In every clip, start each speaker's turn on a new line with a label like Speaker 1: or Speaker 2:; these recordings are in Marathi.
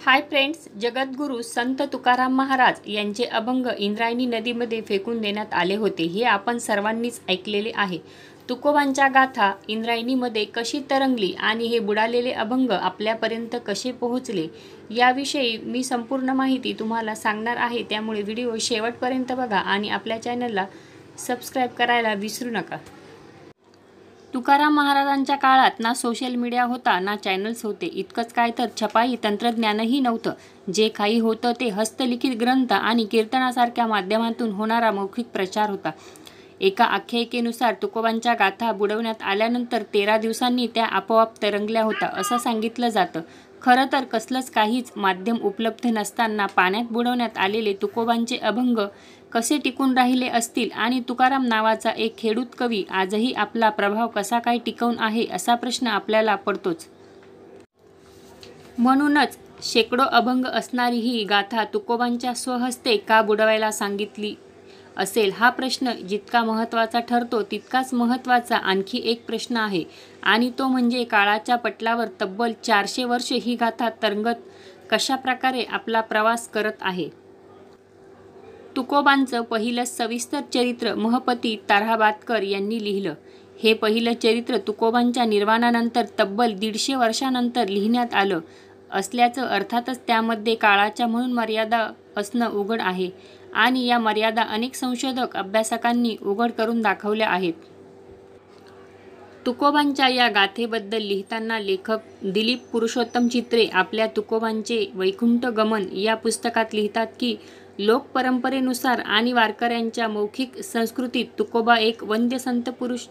Speaker 1: हाय फ्रेंड्स, जगद्गुरू संत तुकाराम महाराज यांचे अभंग इंद्रायणी नदीमध्ये फेकून देण्यात आले होते हे आपण सर्वांनीच ऐकलेले आहे। तुकोबांच्या गाथा इंद्रायणीमध्ये कशी तरंगली आणि हे बुडालेले अभंग आपल्यापर्यंत कसे पोहोचले याविषयी मी संपूर्ण माहिती तुम्हाला सांगणार आहे। त्यामुळे व्हिडिओ शेवटपर्यंत बघा आणि आपल्या चॅनलला सबस्क्राइब करायला विसरू नका। तुकाराम महाराजांच्या काळात ना सोशल मीडिया होता ना चॅनल्स होते, इतकंच काय तर छपाई तंत्रज्ञानही नव्हतं। जे काही होतं ते हस्तलिखित ग्रंथ आणि कीर्तनासारख्या माध्यमातून होणारा मौखिक प्रचार होता। एका आख्यायिकेनुसार तुकोबांच्या गाथा बुडवण्यात आल्यानंतर 13 दिवसांनी त्या आपोआप तरंगल्या होत्या असं सांगितलं जातं। खरं तर कसलंच काहीच माध्यम उपलब्ध नसताना पाण्यात बुडवण्यात आलेले तुकोबांचे अभंग कसे टिकून राहिले असतील आणि तुकाराम नावाचा एक खेडूत कवी आजही आपला प्रभाव कसा काय टिकवून आहे असा प्रश्न आपल्याला पडतोच। म्हणूनच शेकडो अभंग असणारी ही गाथा तुकोबांच्या स्वहस्ते का बुडवायला सांगितली असेल हा प्रश्न जितका महत्त्वाचा ठरतो तितकाच महत्त्वाचा आणखी एक प्रश्न आहे आणि तो म्हणजे काळाच्या पटलावर तब्बल 400 वर्ष ही गाथा तरंगत कशा प्रकारे आपला प्रवास करत आहे। तुकोबांचं पहिलं सविस्तर चरित्र महपती ताऱ्हाबादकर यांनी लिहिलं। हे पहिलं चरित्र तुकोबांच्या निर्वाणानंतर तब्बल 150 वर्षांनंतर लिहिण्यात आलं असल्याचं अर्थातच त्यामध्ये काळाच्या म्हणून मर्यादा असणं उघड आहे आणि या मर्यादा अनेक संशोधक अभ्यासकांनी उघड करून दाखवल्या आहेत। तुकोबांच्या या गाथेबद्दल लिहिताना लेखक दिलीप पुरुषोत्तम चित्रे आपल्या तुकोबांचे वैकुंठ गमन या पुस्तकात लिहितात की लोकपरंपरेनुसार आणि वारकऱ्यांच्या मौखिक संस्कृतीत तुकोबा एक वंद्य संत पुरुष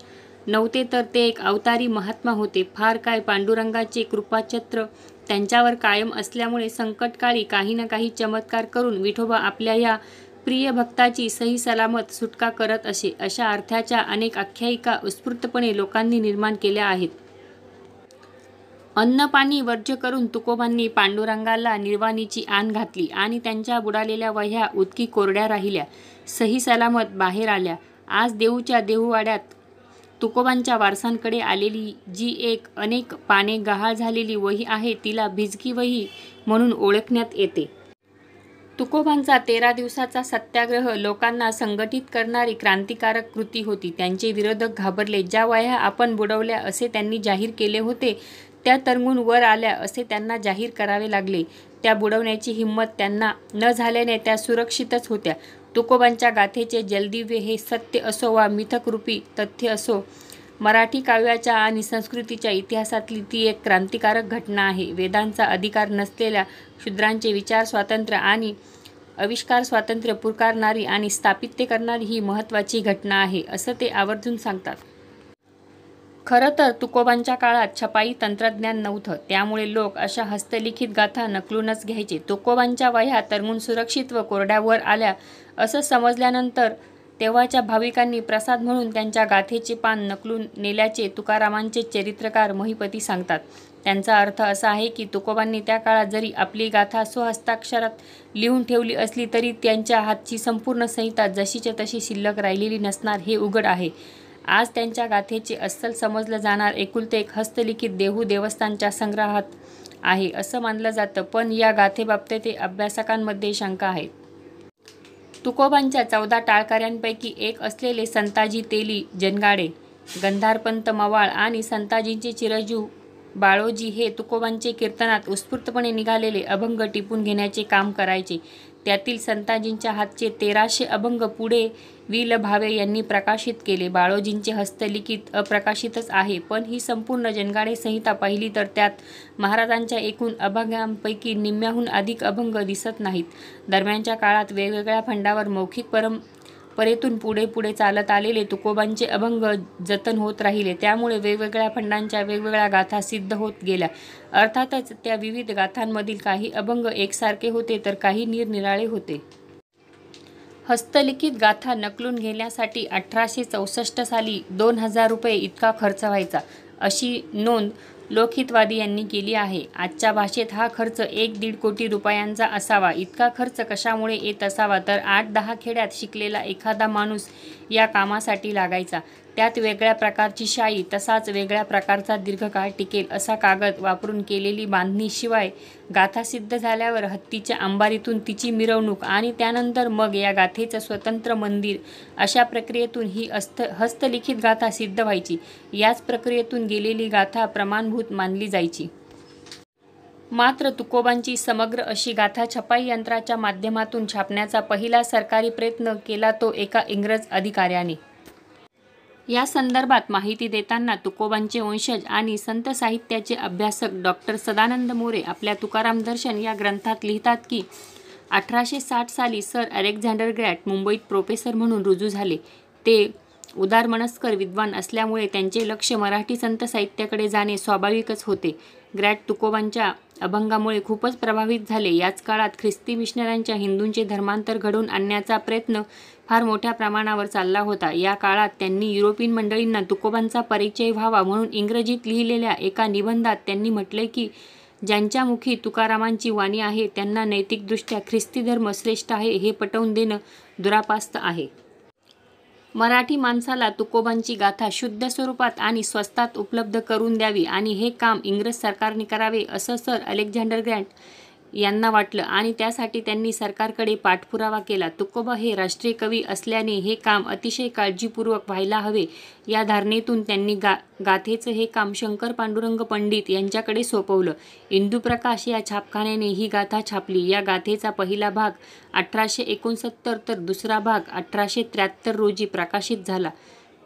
Speaker 1: नव्हते तर ते एक अवतारी महात्मा होते। फार काय पांडुरंगाचे कृपाछत्र त्यांच्यावर कायम असल्यामुळे संकटकाळी काही ना काही चमत्कार करून विठोबा आपल्या या प्रिय भक्ताची सही सलामत सुटका करत असे। अशा अर्थाच्या अनेक आख्यायिका उत्स्फूर्तपणे लोकांनी निर्माण केल्या आहेत। अन्न पाणी वर्ज्य करून तुकोबांनी पांडुरंगाला निर्वाणीची आण घातली आणि त्यांच्या बुडालेल्या वह्या उतकी कोरड्या राहिल्या, सही सलामत बाहेर आल्या। आज देऊच्या देऊवाड्यात तुकोबांच्या वारसांकडे आलेली जी एक अनेक पाने गहाळ झालेली वही आहे तिला भिजकी वही म्हणून ओळखण्यात येते। तुकोबांचा 13 दिवसाचा सत्याग्रह लोकांना संघटित करणारी क्रांतिकारक कृती होती। त्यांचे विरोधक घाबरले। ज्या वह्या आपण बुडवल्या असे त्यांनी जाहीर केले होते त्या तरंगून वर आल्या असे त्यांना जाहीर करावे लागले। त्या बुडवण्याची हिंमत त्यांना न झाल्याने त्या सुरक्षितच होत्या। तुकोबांच्या गाथेचे जलदिव्य हे सत्य असो वा मिथकरूपी तथ्य असो, मराठी काव्याच्या आणि संस्कृतीच्या इतिहासातली ती एक क्रांतिकारक घटना आहे। वेदांचा अधिकार नसलेल्या शूद्रांचे विचार स्वातंत्र्य आणि आविष्कार स्वातंत्र्य पुकारणारी आणि स्थापित करणारी ही महत्त्वाची घटना आहे असं ते आवर्जून सांगतात। खरं तर तुकोबांच्या काळात छपाई तंत्रज्ञान नव्हतं, त्यामुळे लोक अशा हस्तलिखित गाथा नकलूनच घ्यायचे। तुकोबांच्या वह्या तरंगून सुरक्षित व कोरड्यावर आल्या असं समजल्यानंतर तेव्हाच्या भाविकांनी प्रसाद म्हणून त्यांच्या गाथेचे पान नकलून नेल्याचे तुकारामांचे चरित्रकार महिपती सांगतात। त्यांचा अर्थ असा आहे की तुकोबांनी त्या काळात जरी आपली गाथा स्वहस्ताक्षरात लिहून ठेवली असली तरी त्यांच्या हातची संपूर्ण संहिता जशीच्या तशी शिल्लक राहिलेली नसणार हे उघड आहे। आज त्यांच्या गाथेचे अस्सल समजलं जाणार एकुलते एक हस्तलिखित देहू देवस्थानच्या संग्रहात आहे असं मानलं जातं, पण या गाथेबाबतीत अभ्यासकांमध्ये शंका आहेत। तुकोबांच्या 14 टाळकऱ्यांपैकी एक असलेले संताजी तेली जनगाडे, गंधारपंत मवाळ आणि संताजींचे चिरंजीव बाळोजी हे तुकोबांचे कीर्तनात उत्स्फूर्तपणे निघालेले अभंग टिपून घेण्याचे काम करायचे। त्यातील संताजींच्या हातचे 1300 अभंग पुढे वि. ल. भावे यांनी प्रकाशित केले। बाळोजींचे हस्तलिखित अप्रकाशितच आहे, पण ही संपूर्ण जनगाडे संहिता पाहिली तर त्यात महाराजांच्या एकूण अभंगांपैकी निम्म्याहून अधिक अभंग दिसत नाहीत। दरम्यानच्या काळात वेगवेगळ्या फंडावर मौखिक परंपरेतून पुढे चालत आलेले तुकोबांचे अभंग जतन होत राहिले, त्यामुळे वेगवेगळ्या फंडांच्या वेगवेगळ्या गाथा सिद्ध होत गेल्या। अर्थातच त्या विविध गाथांमधील काही अभंग एकसारखे होते तर काही निरनिराळे होते। हस्तलिखित गाथा नकलून घेण्यासाठी 1864 साली 2000 रुपये इतका खर्च व्हायचा अशी नोंद लोकहितवादी यांनी केली आहे। आजच्या भाषेत हा खर्च 1-1.5 कोटी रुपयांचा असावा। इतका खर्च कशामुळे येत असावा तर 8-10 खेड्यात शिकलेला एखादा माणूस या कामासाठी लागायचा। त्यात वेगळ्या प्रकारची शाई, तसाच वेगळ्या प्रकारचा दीर्घकाळ टिकेल असा कागद वापरून केलेली बांधणी. शिवाय गाथा सिद्ध झाल्यावर हत्तीच्या अंबारीतून तिची मिरवणूक आणि त्यानंतर मग या गाथेचं स्वतंत्र मंदिर, अशा प्रक्रियेतून ही हस्तलिखित गाथा सिद्ध व्हायची. याच प्रक्रियेतून गेलेली गाथा प्रमाणभूत मानली जायची. मात्र तुकोबांची समग्र अशी गाथा छपाई यंत्राच्या माध्यमातून छापण्याचा पहिला सरकारी प्रयत्न केला तो एका इंग्रज अधिकाऱ्याने. या संदर्भात माहिती देताना तुकोबांचे वंशज आणि संत साहित्याचे अभ्यासक डॉ. सदानंद मोरे आपल्या तुकाराम दर्शन या ग्रंथात लिहितात की 1860 साली सर अलेक्झांडर ग्रॅट मुंबईत प्रोफेसर म्हणून रुजू झाले. ते उदारमनस्क विद्वान असल्यामुळे त्यांचे लक्ष मराठी संत साहित्याकडे जाणे स्वाभाविकच होते. ग्रॅट तुकोबांच्या अभंगामुळे खूपच प्रभावित झाले. याच काळात ख्रिस्ती मिशनऱ्यांच्या हिंदूंचे धर्मांतर घडवून आणण्याचा प्रयत्न फार मोठ्या प्रमाणावर चालला होता. या काळात त्यांनी युरोपियन मंडळींना तुकोबांचा परिचय व्हावा म्हणून इंग्रजीत लिहिलेल्या एका निबंधात त्यांनी म्हटले की ज्यांच्या मुखी तुकारामांची वाणी आहे त्यांना नैतिकदृष्ट्या ख्रिस्ती धर्म श्रेष्ठ आहे हे पटवून देणं दुरापास्त आहे. मराठी माणसाला तुकोबांची गाथा शुद्ध स्वरूपात आणि स्वस्तात उपलब्ध करून द्यावी आणि हे काम इंग्रज सरकारने करावे असं सर अलेक्झांडर ग्रॅट यांना वाटलं आणि त्यासाठी त्यांनी सरकारकडे पाठपुरावा केला. तुकोबा हे राष्ट्रीय कवी असल्याने हे काम अतिशय काळजीपूर्वक व्हायला हवे या धारणेतून त्यांनी गाथेचं हे काम शंकर पांडुरंग पंडित यांच्याकडे सोपवलं. इंदुप्रकाश या छापखान्याने ही गाथा छापली. या गाथेचा पहिला भाग 1869 तर दुसरा भाग 1873 रोजी प्रकाशित झाला.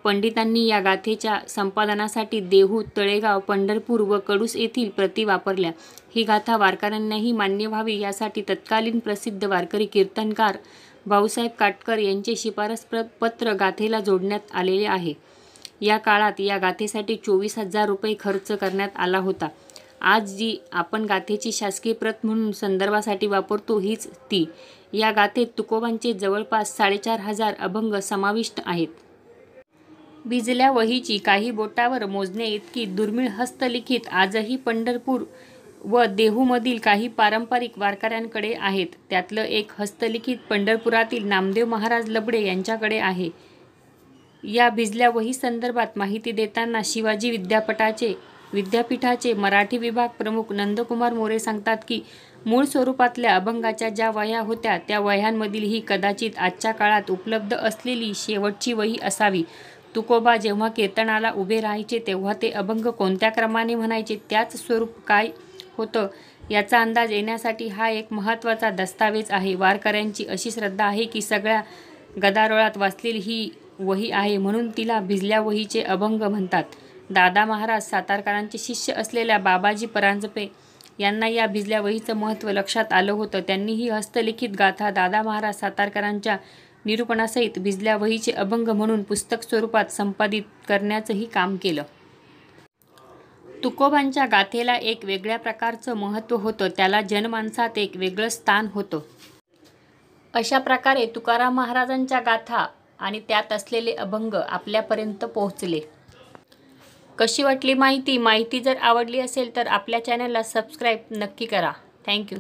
Speaker 1: पंडितांनी या गाथेच्या संपादनासाठी देहू, तळेगाव, पंढरपूर व कडूस येथील प्रती वापरल्या. ही गाथा वारकऱ्यांनाही मान्य व्हावी यासाठी तत्कालीन प्रसिद्ध वारकरी कीर्तनकार भाऊसाहेब काटकर यांचे शिफारस पत्र गाथेला जोडण्यात आलेले आहे. या काळात या गाथेसाठी 24,000 रुपये खर्च करण्यात आला होता. आज जी आपण गाथेची शासकीय प्रत म्हणून संदर्भासाठी वापरतो हीच ती. या गाथेत तुकोबांचे जवळपास 4,500 अभंग समाविष्ट आहेत. भिजल्या वहीची काही बोटावर मोजण्या इतकी दुर्मिळ हस्तलिखित आजही पंढरपूर व देहूमधील काही पारंपरिक वारकऱ्यांकडे आहेत. त्यातलं एक हस्तलिखित पंढरपुरातील नामदेव महाराज लबडे यांच्याकडे आहे. या भिजल्या वही संदर्भात माहिती देताना शिवाजी विद्यापीठाचे मराठी विभाग प्रमुख नंदकुमार मोरे सांगतात की मूळ स्वरूपातल्या अभंगाच्या ज्या वह्या होत्या त्या वह्यांमधील ही कदाचित आजच्या काळात उपलब्ध असलेली शेवटची वही असावी. तुकोबा जेव्हा कीर्तनाला उभे राहायचे तेव्हा ते अभंग कोणत्या क्रमाने म्हणायचे, त्याच स्वरूप काय होतं याचा अंदाज येण्यासाठी हा एक महत्त्वाचा दस्तावेज आहे. वारकऱ्यांची अशी श्रद्धा आहे की सगळ्या गदारोळात वाचलेली ही वही आहे म्हणून तिला भिजल्या वहीचे अभंग म्हणतात. दादा महाराज सातारकरांचे शिष्य असलेल्या बाबाजी परांजपे यांना या भिजल्या वहीचं महत्त्व लक्षात आलं होतं. त्यांनी ही हस्तलिखित गाथा दादा महाराज सातारकरांच्या निरूपणासहित भिजल्या वहीचे अभंग म्हणून पुस्तक स्वरूपात संपादित करण्याचंही काम केलं. तुकोबांच्या गाथेला एक वेगळ्या प्रकारचं महत्त्व होतं. त्याला जनमानसात एक वेगळं स्थान होतं. अशा प्रकारे तुकाराम महाराजांच्या गाथा आणि त्यात असलेले अभंग आपल्यापर्यंत पोहोचले. कशी वाटली माहिती जर आवडली असेल तर आपल्या चॅनलला सबस्क्राईब नक्की करा. थँक्यू.